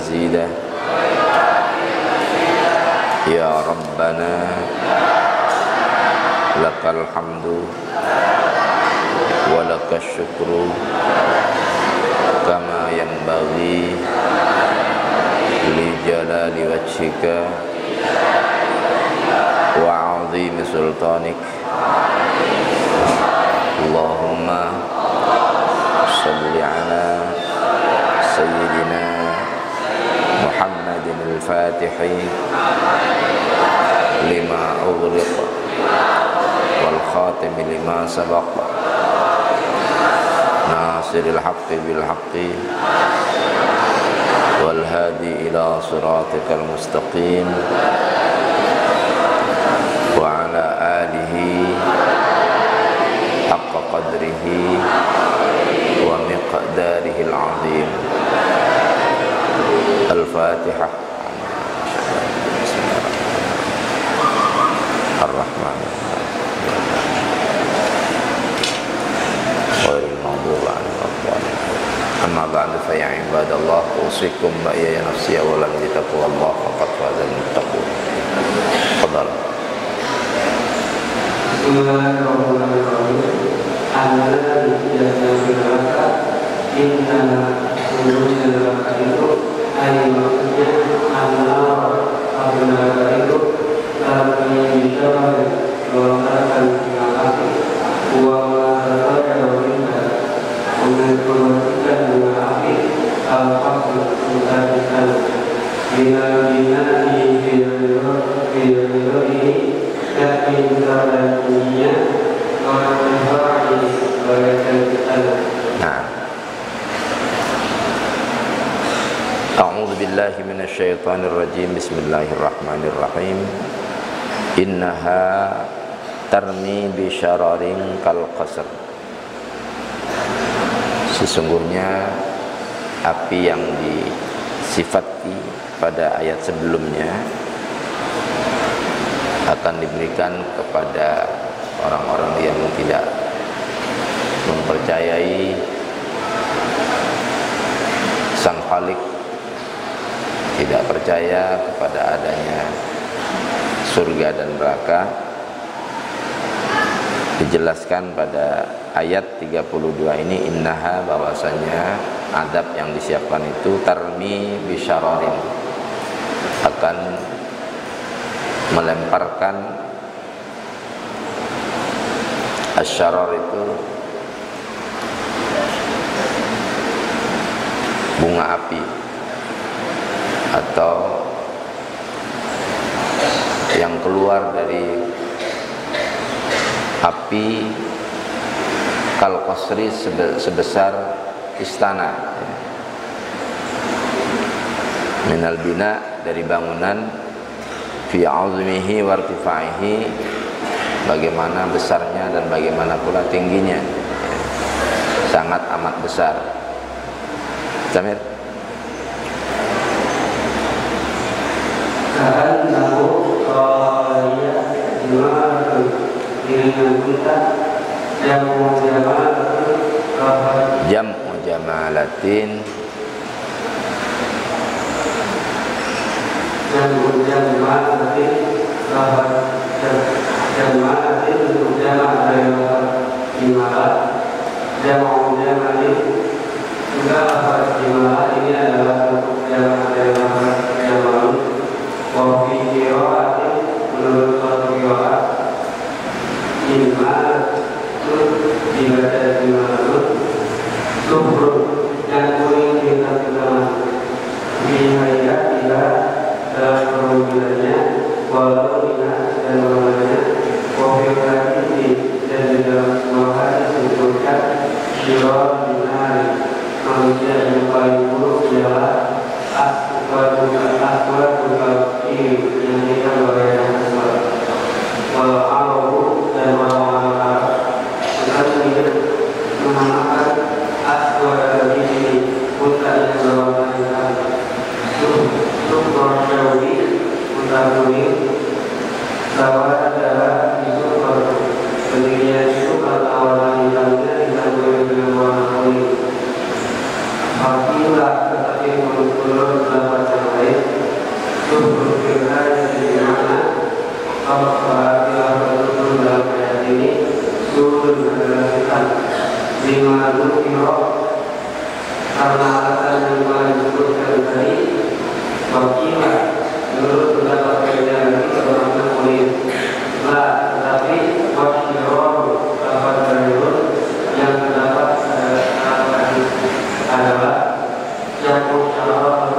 مزيدا يا ربنا لك الحمد ولك الشكر كما ينبغي لجلال وجهك وعظيم سلطانك اللهم صل على سيدنا محمد الفاتح لما أغلق والخاتم لما سبق ناصر الحق بالحق والهادي إلى صراطك المستقيم وعلى آله حق قدره ومقداره العظيم. الفاتحة. الرحمن غير المغضوب عليهم ولا الضالين. أما بعد فيا عباد الله أوصيكم وإياي نفسي أولا بتقوى الله فقد فاز المتقون. تفضل. Bismillahirrahmanirrahim. Alladzi yasma'uka inna khurujal neraka itu ay maksudnya Allah apabila itu tapi bisyara mengatakan api wa ma'arada wa mengeluarkan dengan api al-fasl mutabikan bina ini dan dunia orang Nah. A'udzu billahi minasyaitonir rajim. Bismillahirrahmanirrahim. Innaha tarmi bi syararin kal qasr. Sesungguhnya api yang disifati pada ayat sebelumnya akan diberikan kepada orang-orang yang tidak mempercayai Sang Khalik, tidak percaya kepada adanya surga dan neraka. Dijelaskan pada ayat 32 ini, innaha, bahwasanya adab yang disiapkan itu tarmi bisyararin, akan melemparkan. Asyarar itu bunga api atau yang keluar dari api kal qasri, sebesar istana, minal bina, dari bangunan, fi azmihi wa irtifaihi, bagaimana besarnya dan bagaimana pula tingginya, sangat amat besar. Samir. Ka'annahu qaya jumatun dengan kita jam'u jamalatin jama'atin untuk jamaah dari imarat, jamaah jamaah juga imarat ini adalah untuk jamaah dari jamaah. Wafi qira'atin menurut suatu qira'at imarat itu dibaca imarat subrun yang kuning di tengah bihaya tidak dalam permobilannya walau minat dan warnanya wafir ini dan di dalam semua hadis disebutkan syirah binari, manusia yang paling buruk ialah aswad kiri yang kita berada aswad wal arabu dan orang-orang Arab sekarang menamakan aswad ini putra yang berwarna hitam. Sumber Syawi mengetahui bahwa adalah itu pendirian itu kalau warna hitamnya tidak boleh dengan warna kuning. Apabila tapi menurut pendapat yang lain sufrun fil ayat di mana bahwa betul dalam ayat ini surun adalah hitam lima nukiro karena alasan yang telah disebutkan tadi wakilah menurut pendapat yang lagi bermakna kulit lah, tetapi wakilah dapat terlihat yang terdapat adalah yang musyawarah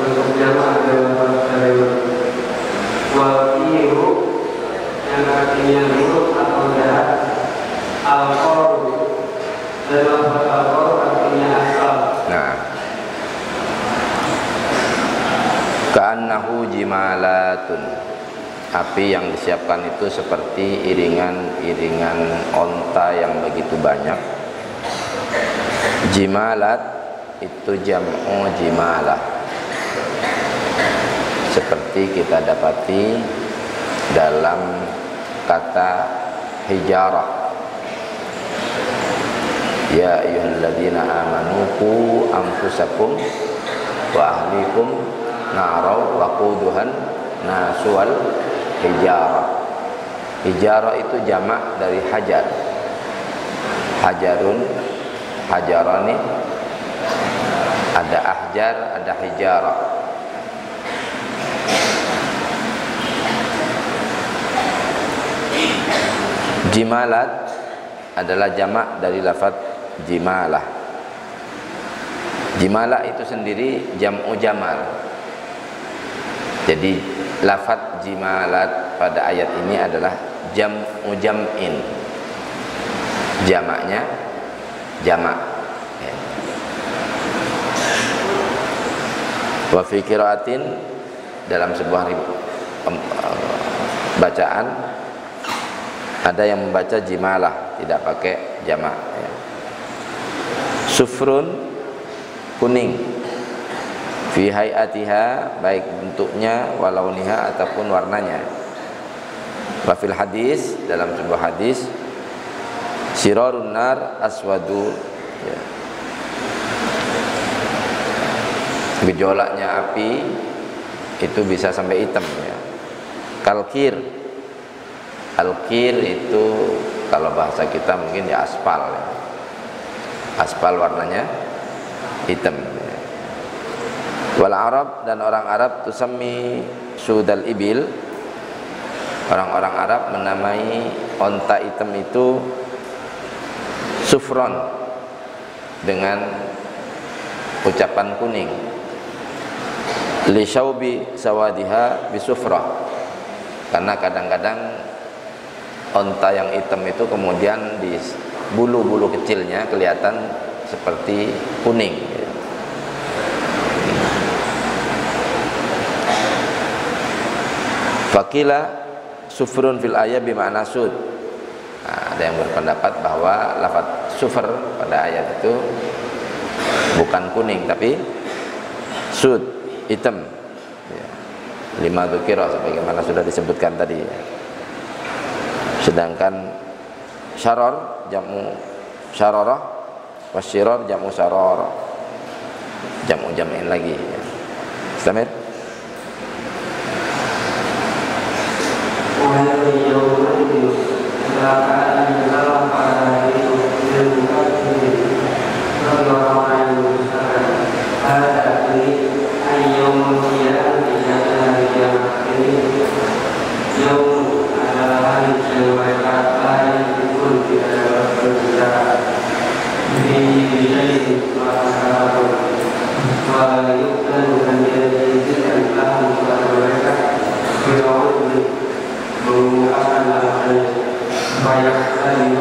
untuk jamaah dalam terlihat wakilu yang artinya buruk atau jahat, al-qaru dan lafaz al-qaru artinya asal. Nah, ka'annahu jimalatun, api yang disiapkan itu seperti iringan-iringan onta yang begitu banyak. Jimalat itu jam'u jimalah, seperti kita dapati dalam kata hijarah. Ya ayyuhalladzina amanu qu anfusakum wa ahlikum narau waquduhan nasu wal hijarah. Hijarah itu jamak dari hajar. Hajarun, hajarani, ada ahjar, ada hijarah. Jimalat adalah jamak dari lafaz jimalah. Jimalah itu sendiri jam'u jamal. Jadi lafaz jimalat pada ayat ini adalah jam'u jam'in. Jamaknya jamak. Wa fi qiraatin, dalam sebuah bacaan ada yang membaca jimalah, tidak pakai jamak. Sufrun, kuning. Fi hayatiha, baik bentuknya, walauniha ataupun warnanya. Wa fil hadis, dalam sebuah hadis, sirarun nar aswadu, ya. Gejolaknya api itu bisa sampai hitam, ya. Kalkir, alkir itu kalau bahasa kita mungkin ya aspal, ya. Aspal warnanya hitam, ya. Wal Arab, dan orang Arab tusammi sudal ibil, orang-orang Arab menamai onta hitam itu sufron, dengan ucapan kuning. Li syaubi sawadiha bisufrah, karena kadang-kadang onta yang hitam itu kemudian di bulu-bulu kecilnya kelihatan seperti kuning. Fakila sufrun fil ayat bima'na sud. Nah, ada yang berpendapat bahwa lafaz sufr pada ayat itu bukan kuning tapi sud, hitam, ya. Lima dzukira sebagaimana sudah disebutkan tadi. Sedangkan syaror jamu syararah, wasyirar jamu syararah, jamu jam'in lagi, ya. Istamir. Banyak sekali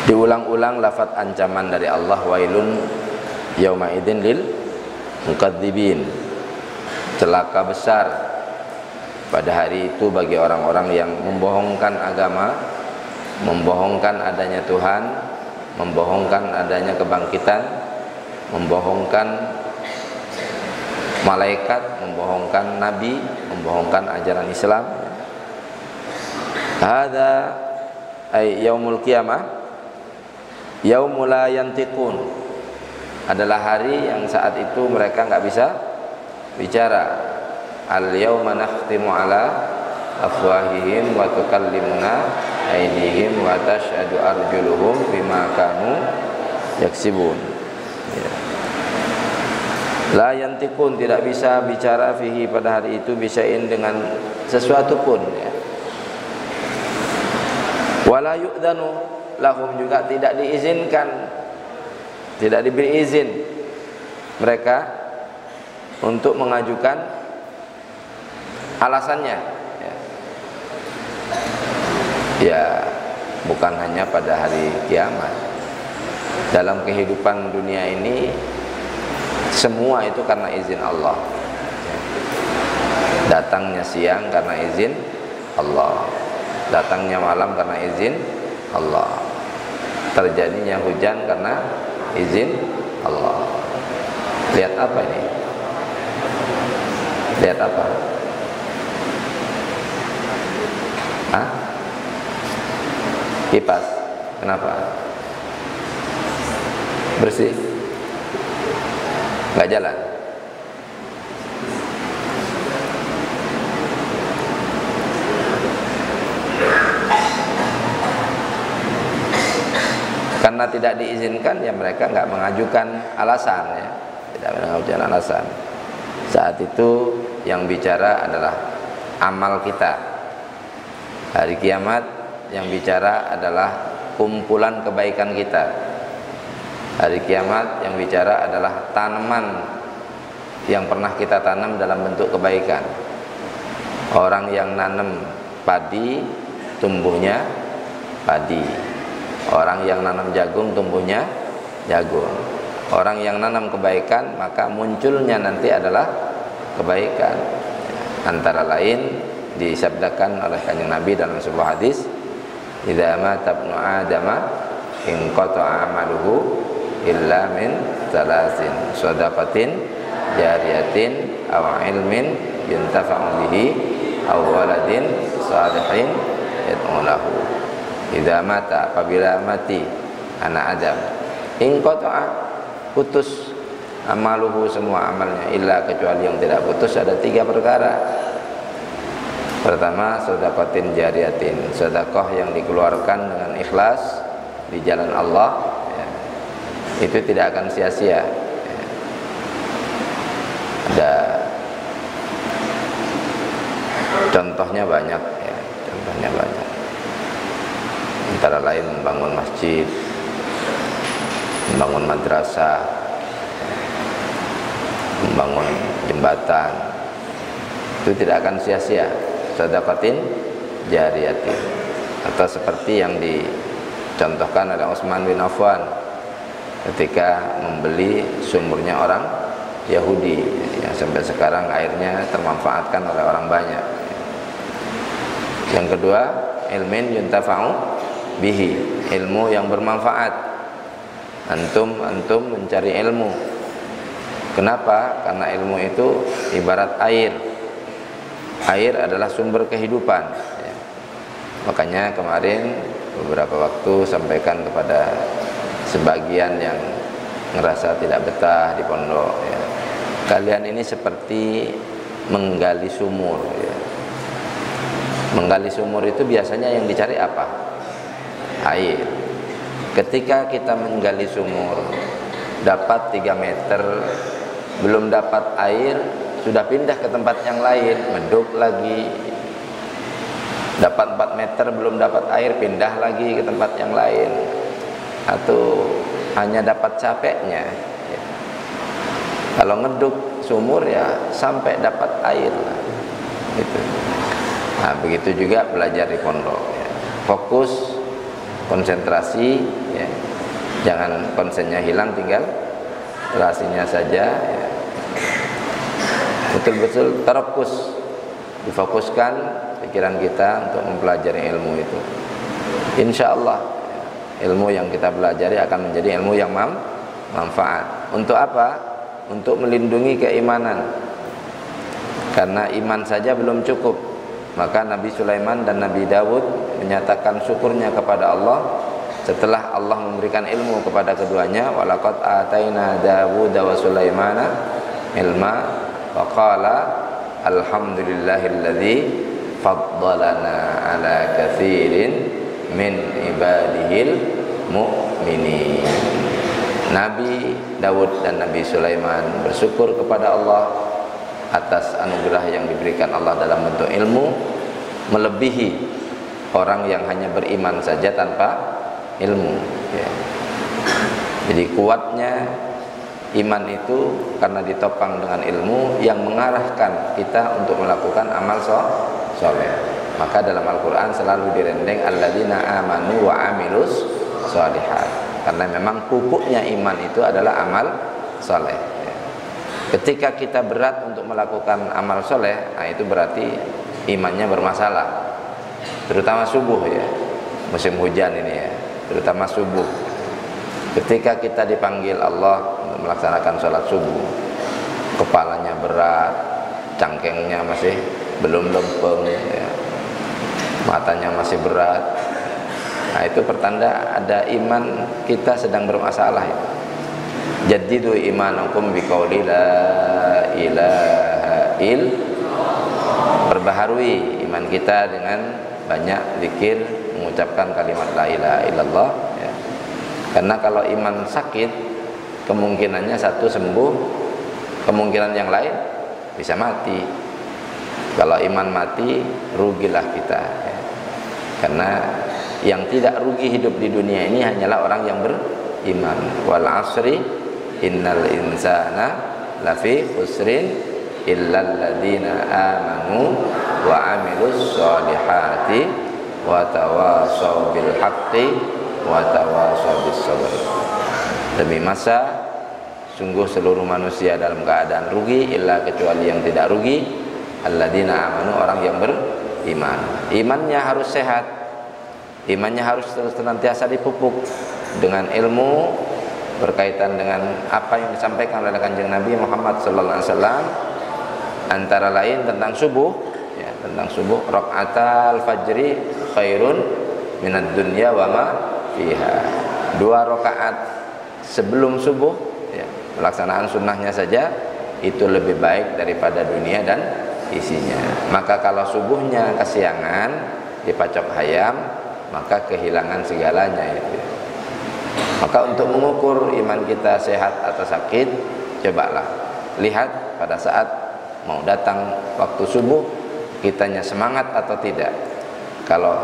Diulang-ulang lafaz ancaman dari Allah, wailun yauma idzin lil mukadzibin. Celaka besar pada hari itu bagi orang-orang yang membohongkan agama, membohongkan adanya Tuhan, membohongkan adanya kebangkitan, membohongkan malaikat, membohongkan nabi, membohongkan ajaran Islam. Hadza ay yaumul qiyamah yaumul la yantiqun, adalah hari yang saat itu mereka enggak bisa bicara. Al yauma nakhtimu ala afwahihim wa tukallimuna aydihim wa tashhadu arjuluhum bima kanu yaksibun. Ya. La yantiqun, tidak bisa bicara fihi pada hari itu bisain dengan sesuatu pun, ya. Wala yu'dhanu lahum, juga tidak diizinkan, tidak diberi izin mereka untuk mengajukan alasannya, ya. Ya, bukan hanya pada hari kiamat, dalam kehidupan dunia ini semua itu karena izin Allah. Datangnya siang karena izin Allah, datangnya malam karena izin Allah, terjadinya hujan karena izin Allah. Lihat apa ini? Lihat apa? Hah? Kipas. Kenapa? Bersih? Nggak jalan? Karena tidak diizinkan, ya mereka nggak mengajukan alasan, ya, tidak mengajukan alasan. Saat itu yang bicara adalah amal kita. Hari kiamat yang bicara adalah kumpulan kebaikan kita. Hari kiamat yang bicara adalah tanaman yang pernah kita tanam dalam bentuk kebaikan. Orang yang nanam padi, tumbuhnya padi. Orang yang nanam jagung, tumbuhnya jagung. Orang yang nanam kebaikan, maka munculnya nanti adalah kebaikan. Antara lain disabdakan oleh Kanjeng Nabi dalam sebuah hadis, idza mata ibnu adama inqata'a amaluhu illa min thalathin, shadaqatin jariyatin aw ilmin yuntafa'u bihi aw waladin salihin yad'u lahu. Idza mata, apabila mati anak Adam, inqata'a, putus amaluhu, semua amalnya, illa, kecuali yang tidak putus ada 3 perkara. Pertama, sedekatin jariyatin, sedekah yang dikeluarkan dengan ikhlas di jalan Allah, ya, itu tidak akan sia-sia, ya. Ada contohnya banyak, ya, contohnya banyak. Antara lain membangun masjid, membangun madrasah, membangun jembatan, itu tidak akan sia-sia. Sedekatin jariyatin, atau seperti yang dicontohkan oleh Utsman bin Affan ketika membeli sumurnya orang Yahudi, yang sampai sekarang airnya termanfaatkan oleh orang banyak. Yang kedua, ilmin yuntafa'u bihi, ilmu yang bermanfaat. Antum mencari ilmu. Kenapa? Karena ilmu itu ibarat air. Air adalah sumber kehidupan, ya. Makanya kemarin beberapa waktu sampaikan kepada sebagian yang ngerasa tidak betah di pondok, ya. Kalian ini seperti menggali sumur, ya. Menggali sumur itu biasanya yang dicari apa? Air. Ketika kita menggali sumur dapat 3 meter, belum dapat air, sudah pindah ke tempat yang lain, meduk lagi. Dapat 4 meter belum dapat air, pindah lagi ke tempat yang lain. Atau hanya dapat capeknya, ya. Kalau ngeduk sumur, ya sampai dapat air lah, gitu. Nah, begitu juga belajar di pondok, ya. Fokus konsentrasi ya. Jangan konsennya hilang, tinggal relasinya saja ya. Betul-betul terfokus, difokuskan pikiran kita untuk mempelajari ilmu itu. Insya Allah ilmu yang kita pelajari akan menjadi ilmu yang manfaat. Untuk apa? Untuk melindungi keimanan. Karena iman saja belum cukup, maka Nabi Sulaiman dan Nabi Dawud menyatakan syukurnya kepada Allah setelah Allah memberikan ilmu kepada keduanya. Walaqad ataina Dawud wa Sulaimana ilma wa qala alhamdulillahilladzi faddalana ala katsirin min ibadihil mu'minin. Nabi Dawud dan Nabi Sulaiman bersyukur kepada Allah atas anugerah yang diberikan Allah dalam bentuk ilmu, melebihi orang yang hanya beriman saja tanpa ilmu ya. Jadi kuatnya iman itu karena ditopang dengan ilmu yang mengarahkan kita untuk melakukan amal soleh. Maka dalam Al-Quran selalu direndeng alladzina amanu wa amilus sholihat, karena memang pupuknya iman itu adalah amal soleh ya. Ketika kita berat untuk melakukan amal soleh, nah itu berarti imannya bermasalah, terutama subuh ya, musim hujan ini ya, terutama subuh. Ketika kita dipanggil Allah untuk melaksanakan sholat subuh, kepalanya berat, cangkengnya masih belum lempeng ya, matanya masih berat, nah itu pertanda ada iman kita sedang bermasalah ya. Jaddidu imanakum biqauli la ilaha il, perbaharui iman kita dengan banyak zikir, mengucapkan kalimat la ilaha illallah ya. Karena kalau iman sakit, kemungkinannya satu sembuh, kemungkinan yang lain bisa mati. Kalau iman mati, rugilah kita ya. Karena yang tidak rugi hidup di dunia ini hanyalah orang yang beriman. Wal asri innal insana lafi khusrin illal ladzina amanu wa amilus solihati wa tawasaw bil haqqi wa tawasaw bis sabr. Demi masa sungguh seluruh manusia dalam keadaan rugi, illa kecuali yang tidak rugi alladzina amanu, orang yang beriman. Imannya harus sehat, imannya harus senantiasa dipupuk dengan ilmu berkaitan dengan apa yang disampaikan oleh Kanjeng Nabi Muhammad sallallahu alaihi wasallam, antara lain tentang subuh ya, tentang subuh, rakaatal fajri khairun minad dunya wa ma fiha. 2 rakaat sebelum subuh ya, pelaksanaan sunnahnya saja itu lebih baik daripada dunia dan isinya. Maka kalau subuhnya kesiangan dipacok hayam, maka kehilangan segalanya itu. Maka untuk mengukur iman kita sehat atau sakit, cobalah lihat pada saat mau datang waktu subuh, kitanya semangat atau tidak. Kalau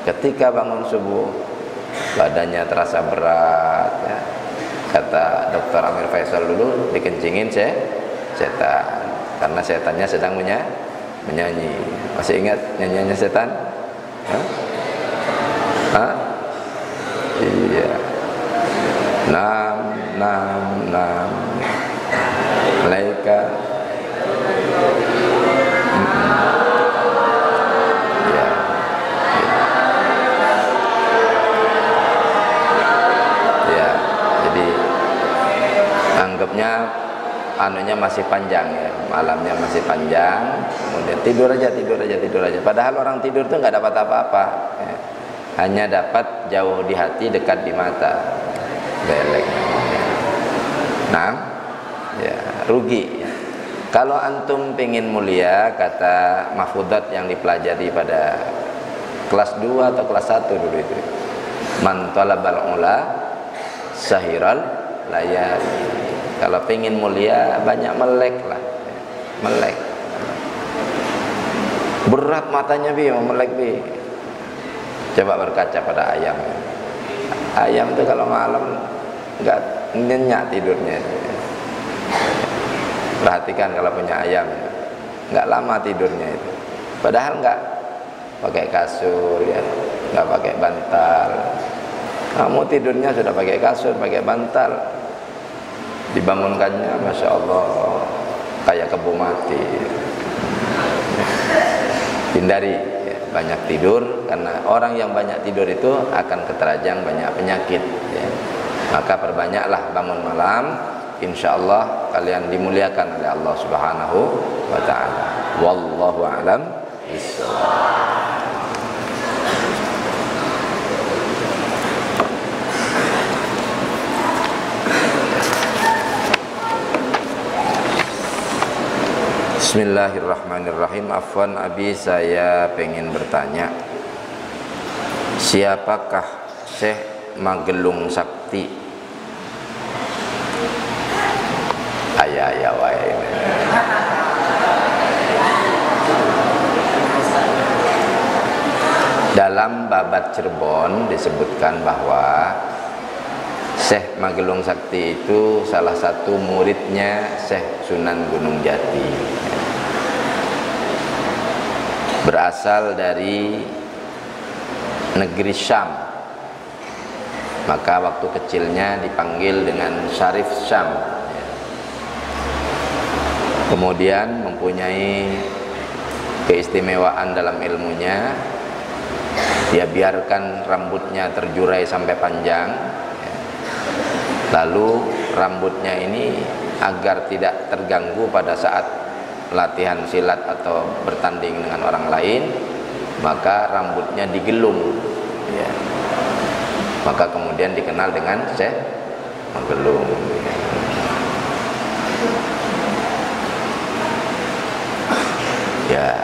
ketika bangun subuh badannya terasa berat ya, kata Dr. Amir Faisal dulu, dikencingin setan, karena setannya sedang menyanyi. Masih ingat nyanyiannya setan? Hah? Iya. Nam malaikat ya. Ya, jadi anggapnya anunya masih panjang ya, malamnya masih panjang, kemudian tidur aja. Padahal orang tidur tuh nggak dapat apa-apa ya. Hanya dapat jauh di hati, dekat di mata. Belek. Nah, ya rugi. Kalau antum pengen mulia, kata mahfudzat yang dipelajari pada kelas 2 atau kelas 1 dulu itu, man talabal ula sahiral layali. Kalau pengen mulia banyak melek lah, melek. Berat matanya bi, melek bi. Coba berkaca pada ayam. Ayam itu kalau malam enggak nyenyak tidurnya. Perhatikan kalau punya ayam, enggak lama tidurnya itu. Padahal enggak pakai kasur ya, enggak pakai bantal, Kamu tidurnya sudah pakai kasur, pakai bantal, dibangunkannya Masya Allah kayak kebo mati. Hindari banyak tidur, karena orang yang banyak tidur itu akan keterajang banyak penyakit ya. Maka perbanyaklah bangun malam, insya Allah kalian dimuliakan oleh Allah Subhanahu wa ta'ala. Wallahu a'lam bishawab. Bismillahirrahmanirrahim. Afwan Abi, saya pengen bertanya, siapakah Syekh Magelung Sakti? Ayah wae. Dalam Babat Cirebon disebutkan bahwa Syekh Magelung Sakti itu salah satu muridnya Syekh Sunan Gunung Jati. Berasal dari negeri Syam. Maka waktu kecilnya dipanggil dengan Syarif Syam. Kemudian mempunyai keistimewaan dalam ilmunya. Dia biarkan rambutnya terjurai sampai panjang. Lalu rambutnya ini agar tidak terganggu pada saat latihan silat atau bertanding dengan orang lain, maka rambutnya digelung ya. Maka kemudian dikenal dengan Syekh Magelung. Ya.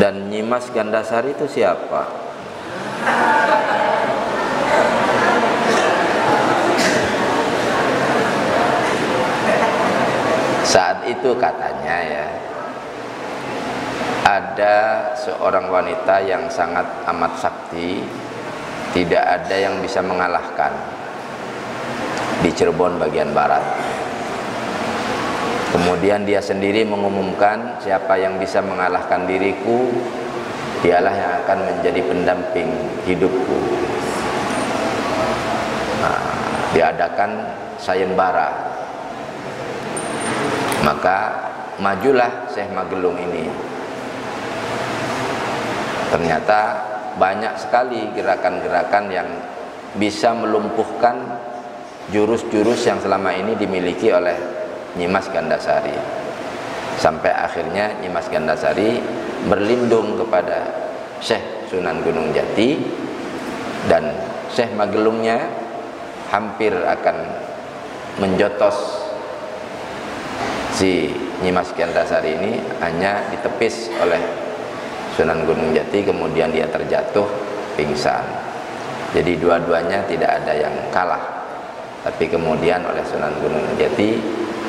Dan Nyimas Gandasari itu siapa? Saat itu katanya ya, ada seorang wanita yang sangat amat sakti, tidak ada yang bisa mengalahkan di Cirebon bagian barat. Kemudian dia sendiri mengumumkan, siapa yang bisa mengalahkan diriku, dialah yang akan menjadi pendamping hidupku. Nah, diadakan sayembara. Maka majulah Syekh Magelung ini. Ternyata banyak sekali gerakan-gerakan yang bisa melumpuhkan jurus-jurus yang selama ini dimiliki oleh Nyimas Gandasari. Sampai akhirnya Nyimas Gandasari berlindung kepada Syekh Sunan Gunung Jati, dan Syekh Magelungnya hampir akan menjotos si Nyimas Gandasari ini, hanya ditepis oleh Sunan Gunung Jati, kemudian dia terjatuh pingsan. Jadi dua-duanya tidak ada yang kalah, tapi kemudian oleh Sunan Gunung Jati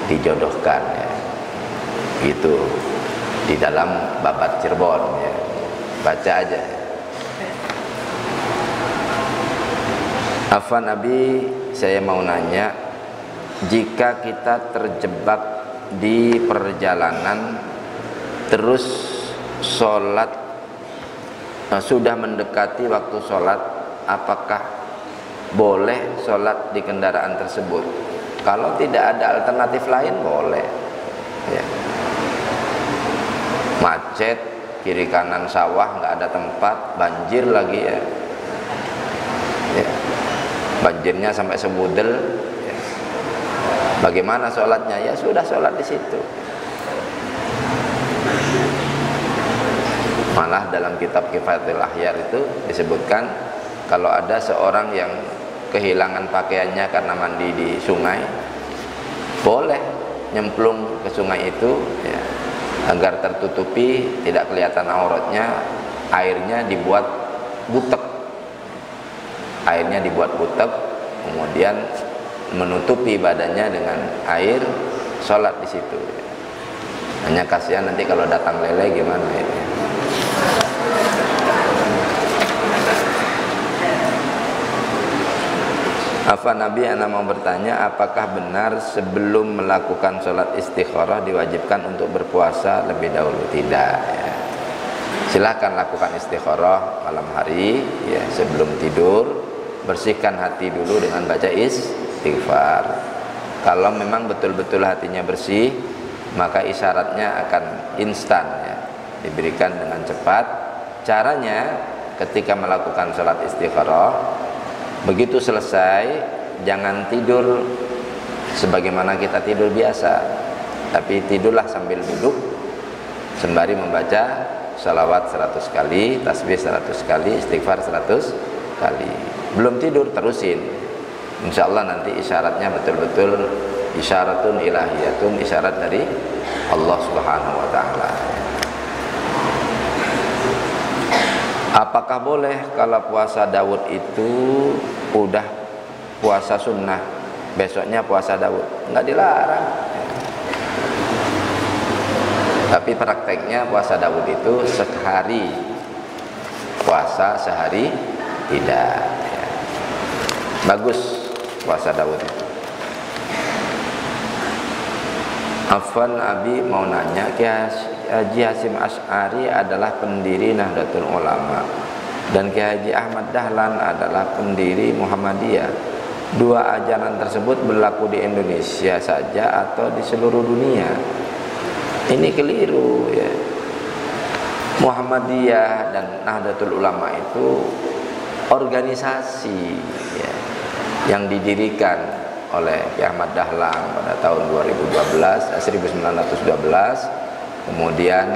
dijodohkan ya. Gitu di dalam Babat Cirebon ya. Baca aja. Afwan Abi, saya mau nanya, jika kita terjebak di perjalanan terus sholat, sudah mendekati waktu sholat, apakah boleh sholat di kendaraan tersebut? Kalau tidak ada alternatif lain boleh ya. Macet, kiri kanan sawah, nggak ada tempat, banjir lagi ya, ya. Banjirnya sampai sebudel. Bagaimana sholatnya? Ya sudah, sholat di situ. Malah dalam kitab Kifayatul Ahyar itu disebutkan, kalau ada seorang yang kehilangan pakaiannya karena mandi di sungai, boleh nyemplung ke sungai itu ya, agar tertutupi, tidak kelihatan auratnya. Airnya dibuat butek, kemudian menutupi badannya dengan air, sholat di situ. Hanya kasihan nanti kalau datang lele gimana itu. Apa Nabi, ana mau bertanya, apakah benar sebelum melakukan sholat istikharah diwajibkan untuk berpuasa lebih dahulu? Tidak ya. Silahkan lakukan istikharah malam hari ya, sebelum tidur. Bersihkan hati dulu dengan baca istighfar. Kalau memang betul-betul hatinya bersih, maka isyaratnya akan instan ya, diberikan dengan cepat. Caranya ketika melakukan sholat istikharah, begitu selesai jangan tidur sebagaimana kita tidur biasa, tapi tidurlah sambil duduk sembari membaca salawat 100 kali, tasbih 100 kali, istighfar 100 kali. Belum tidur terusin. Insyaallah nanti isyaratnya betul-betul isyaratun ilahiyatun, isyarat dari Allah Subhanahu wa taala. Apakah boleh kalau puasa Daud itu udah puasa sunnah, besoknya puasa Daud? Enggak dilarang. Tapi prakteknya puasa Daud itu sehari puasa, sehari tidak ya. Bagus puasa Daud itu. Afwan Abi mau nanya, Kiai Haji Hasyim Asy'ari adalah pendiri Nahdlatul Ulama dan Kiai Haji Ahmad Dahlan adalah pendiri Muhammadiyah. Dua ajaran tersebut berlaku di Indonesia saja atau di seluruh dunia? Ini keliru ya. Muhammadiyah dan Nahdlatul Ulama itu organisasi ya, yang didirikan oleh Kiai Ahmad Dahlan pada tahun 1912. Kemudian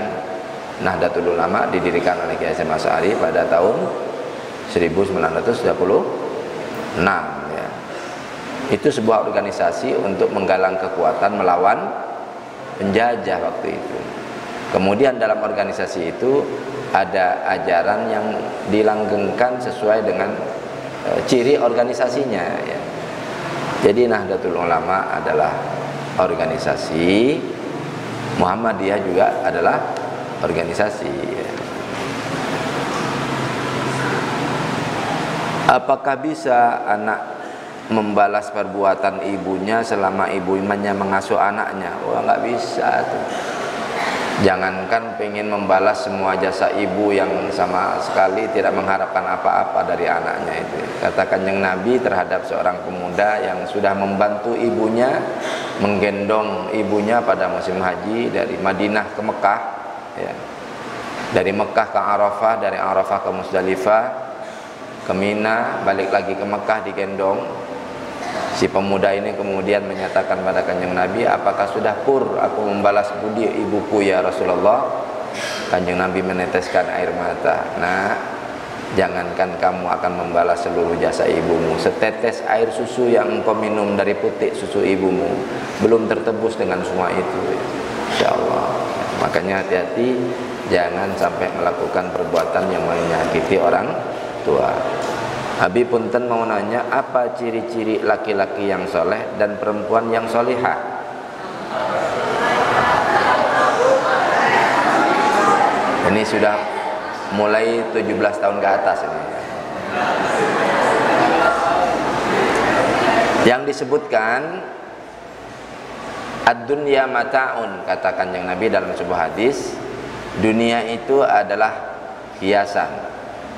Nahdlatul Ulama didirikan oleh Kiai Hasyim Asy'ari pada tahun 1936 ya. Itu sebuah organisasi untuk menggalang kekuatan melawan penjajah waktu itu. Kemudian dalam organisasi itu ada ajaran yang dilanggengkan sesuai dengan ciri organisasinya ya. Jadi Nahdlatul Ulama adalah organisasi, Muhammadiyah juga adalah organisasi ya. Apakah bisa anak membalas perbuatan ibunya selama ibunya mengasuh anaknya? Wah, nggak bisa tuh. Jangankan pengen membalas semua jasa ibu yang sama sekali tidak mengharapkan apa-apa dari anaknya itu. Kata Kanjeng Nabi terhadap seorang pemuda yang sudah membantu ibunya menggendong ibunya pada musim haji dari Madinah ke Mekah ya. Dari Mekah ke Arafah, dari Arafah ke Musdalifah, ke Mina, balik lagi ke Mekah digendong. Si pemuda ini kemudian menyatakan pada Kanjeng Nabi, apakah sudah pur aku membalas budi ibuku ya Rasulullah? Kanjeng Nabi meneteskan air mata. Nah, jangankan kamu akan membalas seluruh jasa ibumu, setetes air susu yang engkau minum dari putik susu ibumu belum tertebus dengan semua itu. Insyaallah. Makanya hati-hati, jangan sampai melakukan perbuatan yang menyakiti orang tua. Abi punten mau nanya, apa ciri-ciri laki-laki yang soleh dan perempuan yang solihah? Ini sudah mulai 17 tahun ke atas ini. Yang disebutkan ad-dunya mata'un, kata Kanjeng Nabi dalam sebuah hadis, dunia itu adalah hiasan.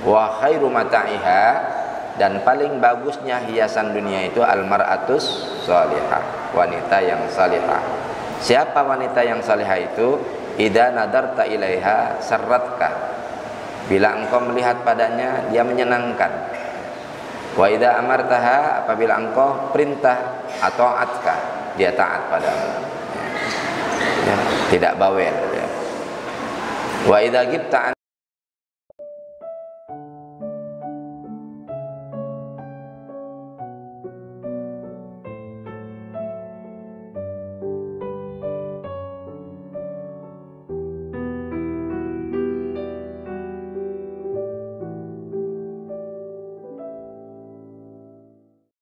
Wa khairu mata'iha, dan paling bagusnya hiasan dunia itu almar'atus salihah, wanita yang salihah. Siapa wanita yang salihah itu? Idza nadarta ilaiha sarratka, bila engkau melihat padanya dia menyenangkan. Wa idza amartaha, apabila engkau perintah atau atka, dia taat padamu ya, tidak bawel ya. Wa idza ghibta